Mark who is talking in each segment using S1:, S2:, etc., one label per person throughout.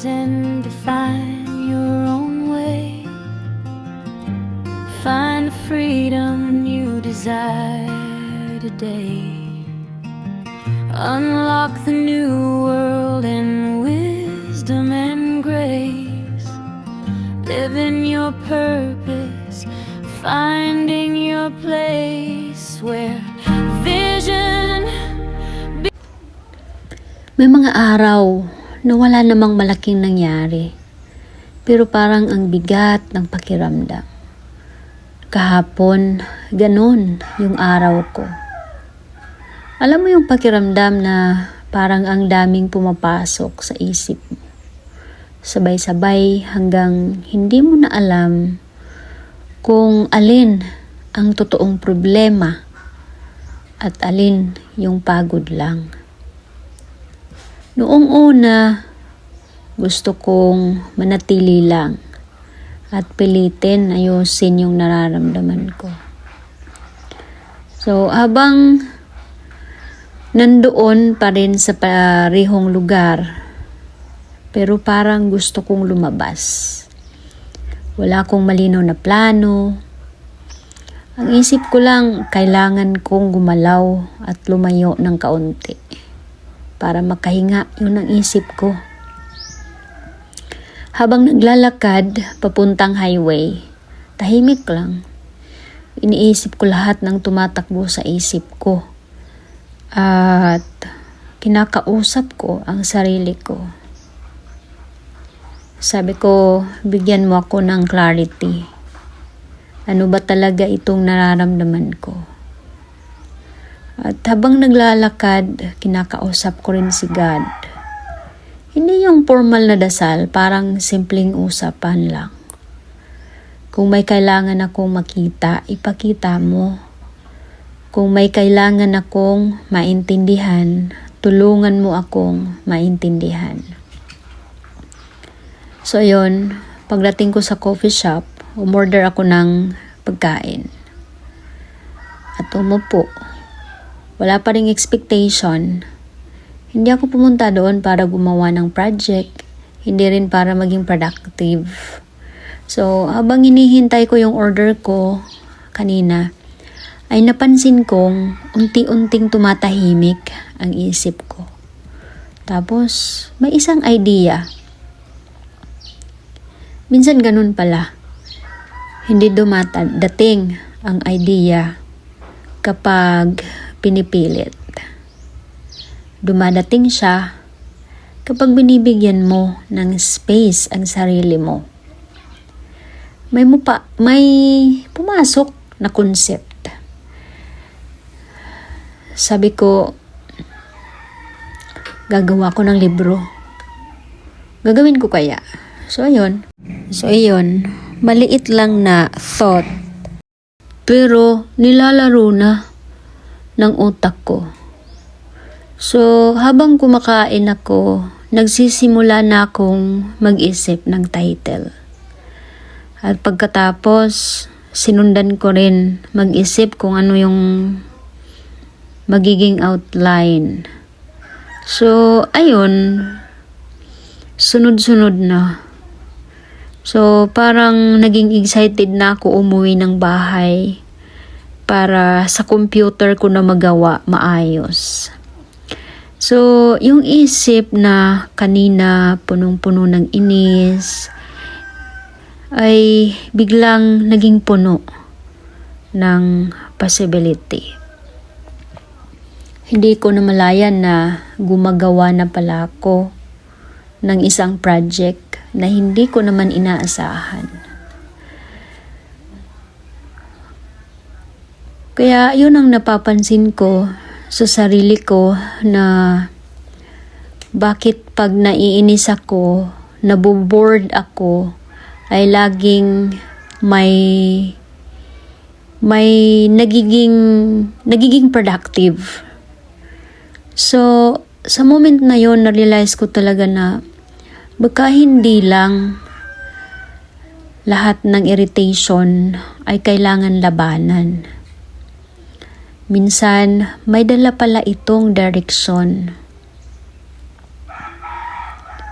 S1: lives and define your own way. Find the freedom you desire today. Unlock the new world in wisdom and grace. Live in your purpose, finding your place where vision.
S2: May mga araw na wala namang malaking nangyari, pero parang ang bigat ng pakiramdam. Kahapon, ganon yung araw ko. Alam mo yung pakiramdam na parang ang daming pumapasok sa isip mo. Sabay-sabay hanggang hindi mo na alam kung alin ang totoong problema at alin yung pagod lang. Noong una, gusto kong manatili lang at pilitin ayusin yung nararamdaman ko. So, habang nandoon pa rin sa parehong lugar, pero parang gusto kong lumabas. Wala akong malinaw na plano. Ang isip ko lang, kailangan kong gumalaw at lumayo ng kaunti para makahinga. Yun ang isip ko. Habang naglalakad papuntang highway, tahimik lang. Iniisip ko lahat ng tumatakbo sa isip ko. At kinakausap ko ang sarili ko. Sabi ko, bigyan mo ako ng clarity. Ano ba talaga itong nararamdaman ko? At habang naglalakad, kinakausap ko rin si God. Hindi yung formal na dasal, parang simpleng usapan lang. Kung may kailangan akong makita, ipakita mo. Kung may kailangan akong maintindihan, tulungan mo akong maintindihan. So yun, pagdating ko sa coffee shop, umorder ako ng pagkain. At umupo. Wala pa ring expectation. Hindi ako pumunta doon para gumawa ng project. Hindi rin para maging productive. So, habang hinihintay ko yung order ko kanina, ay napansin kong unti-unting tumatahimik ang isip ko. Tapos, may isang idea. Minsan ganun pala. Hindi dating ang idea kapag pinipilit. Dumadating siya kapag binibigyan mo ng space ang sarili mo. May pumasok na concept. Sabi ko, gagawa ko ng libro. Gagawin ko kaya? So, ayun, maliit lang na thought. Pero, nilalaro na ng utak ko. So, habang kumakain ako, nagsisimula na akong mag-isip ng title. At pagkatapos, sinundan ko rin mag-isip kung ano yung magiging outline. So, ayun, sunod-sunod na. So, parang naging excited na ako umuwi ng bahay para sa computer ko na magawa maayos. So, yung isip na kanina punong-puno ng inis ay biglang naging puno ng possibility. Hindi ko namalayan na gumagawa na pala ako ng isang project na hindi ko naman inaasahan. Kaya yun ang napapansin ko sa sarili ko na bakit pag naiinis ako, nabobored ako, ay laging may nagiging productive. So, sa moment na yon na-realize ko talaga na baka hindi lang lahat ng irritation ay kailangan labanan. Minsan, may dala pala itong direksyon.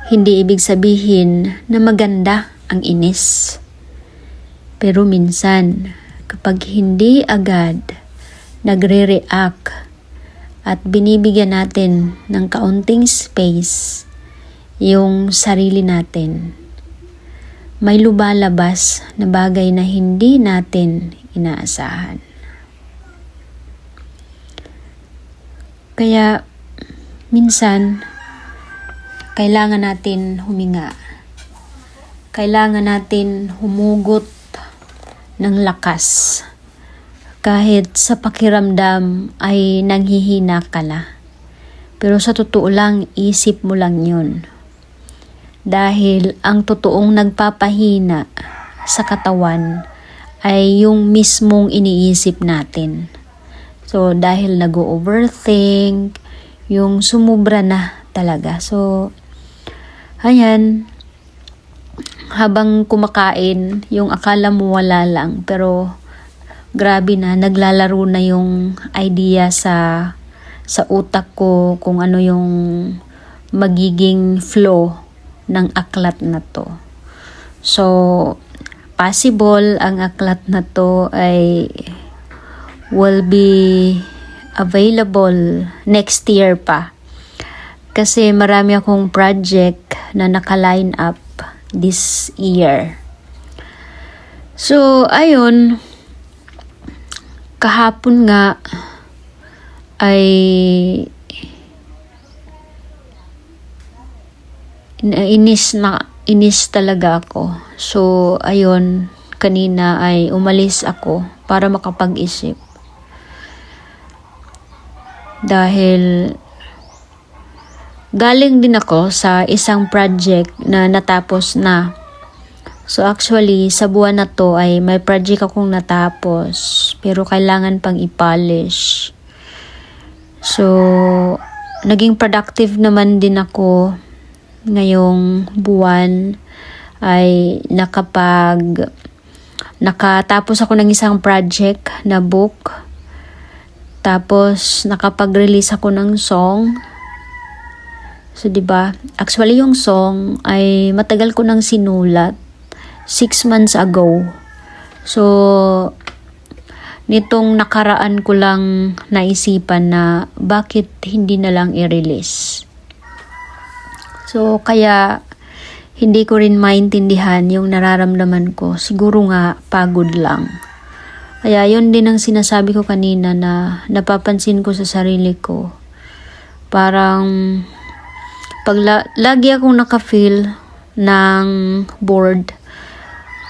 S2: hindi ibig sabihin na maganda ang inis. Pero minsan, kapag hindi agad nagre-react at binibigyan natin ng kaunting space yung sarili natin, may lumalabas na bagay na hindi natin inaasahan. Kaya minsan, kailangan natin huminga. Kailangan natin humugot ng lakas. Kahit sa pakiramdam ay nanghihina ka na. Pero sa totoo lang, isip mo lang yun. Dahil ang totoong nagpapahina sa katawan ay yung mismong iniisip natin. So, dahil nag-overthink, yung sumubra na talaga. So, ayan, habang kumakain, yung akala mo wala lang, pero grabe na, naglalaro na yung idea sa utak ko kung ano yung magiging flow ng aklat na to. So, possible ang aklat na to ay will be available next year pa. Kasi marami akong project na naka-line up this year. So, ayun, kahapon nga ay inis talaga ako. So, ayun, kanina ay umalis ako para makapag-isip. Dahil galing din ako sa isang project na natapos na. So actually, sa buwan na to ay may project akong natapos, pero kailangan pang i-polish. So, naging productive naman din ako ngayong buwan ay nakatapos ako ng isang project na book. Tapos, nakapag-release ako ng song. So, diba? Actually, yung song ay matagal ko nang sinulat. 6 months ago. So, nitong nakaraan ko lang naisipan na bakit hindi na lang i-release. So, kaya hindi ko rin maintindihan yung nararamdaman ko. Siguro nga, pagod lang. Kaya yun din ang sinasabi ko kanina na napapansin ko sa sarili ko. Parang lagi akong naka-feel ng bored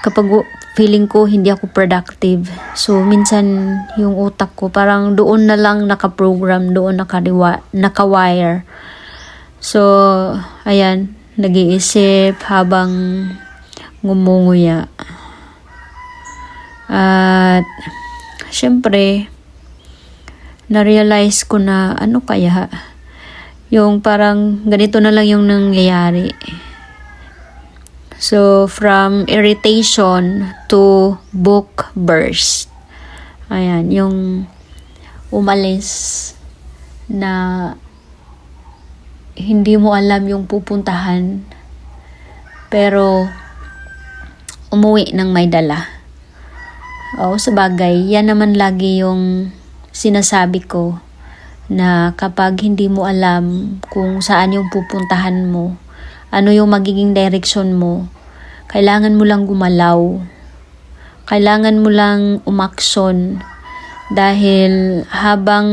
S2: kapag feeling ko hindi ako productive. So minsan yung utak ko parang doon na lang naka-program, doon naka-wire. So ayan, nag-iisip habang ngumunguya. At syempre na-realize ko na ano kaya yung parang ganito na lang yung nangyayari. So from irritation to book burst. Ayan, yung umalis na hindi mo alam yung pupuntahan pero umuwi ng may dala. O, sabagay, yan naman lagi yung sinasabi ko na kapag hindi mo alam kung saan yung pupuntahan mo, ano yung magiging direction mo, kailangan mo lang gumalaw. Kailangan mo lang umaksyon dahil habang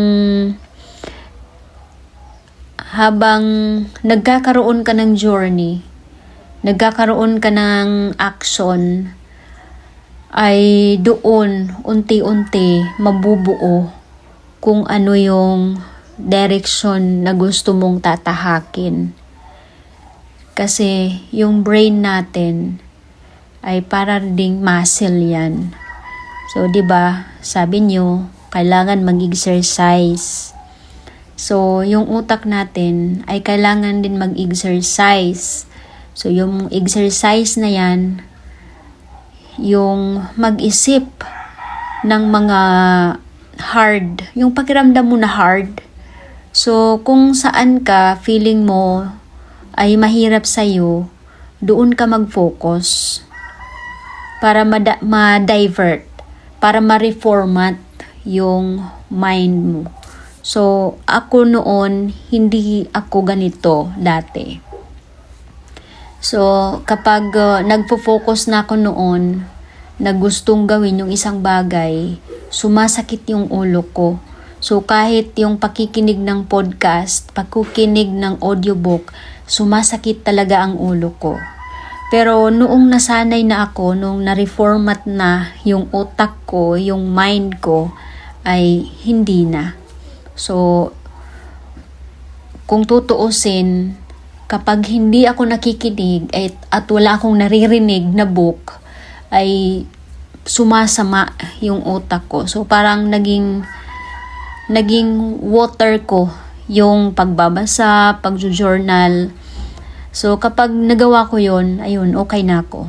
S2: nagkakaroon ka ng journey, nagkakaroon ka ng action, ay doon unti-unti mabubuo kung ano yung direction na gusto mong tatahakin. Kasi yung brain natin ay para ding muscle yan. So, 'di ba? Sabi nyo, kailangan mag-exercise. So, yung utak natin ay kailangan din mag-exercise. So, yung exercise na yan, yung mag-isip ng mga hard, yung pakiramdam mo na hard. So, kung saan ka feeling mo ay mahirap sa'yo, doon ka mag-focus para ma-divert, para ma-reformat yung mind mo. So, ako noon, hindi ako ganito dati. So, kapag nagpo-focus na ako noon, na gustong gawin yung isang bagay, sumasakit yung ulo ko. So, kahit yung pakikinig ng podcast, pakikinig ng audiobook, sumasakit talaga ang ulo ko. Pero noong nasanay na ako, noong na-reformat na yung utak ko, yung mind ko, ay hindi na. So, kung tutuusin, kapag hindi ako nakikinig at wala akong naririnig na book, ay sumasama yung utak ko. So, parang naging water ko yung pagbabasa, pagjo-journal. So, kapag nagawa ko yun, ayun, okay na ako.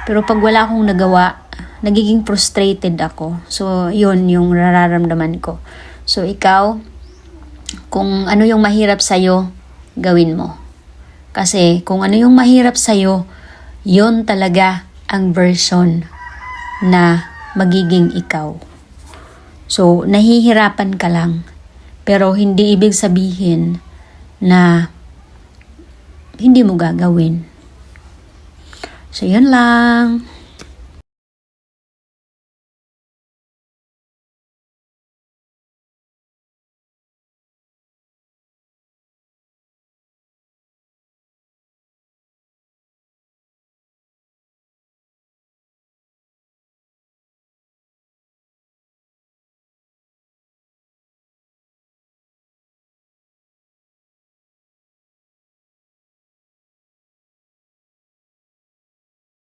S2: Pero pag wala akong nagawa, nagiging frustrated ako. So, yun yung nararamdaman ko. So, ikaw, kung ano yung mahirap sa'yo, gawin mo. Kasi kung ano yung mahirap sa'yo, yun talaga ang version na magiging ikaw. So, nahihirapan ka lang. Pero hindi ibig sabihin na hindi mo gagawin. So, yun lang.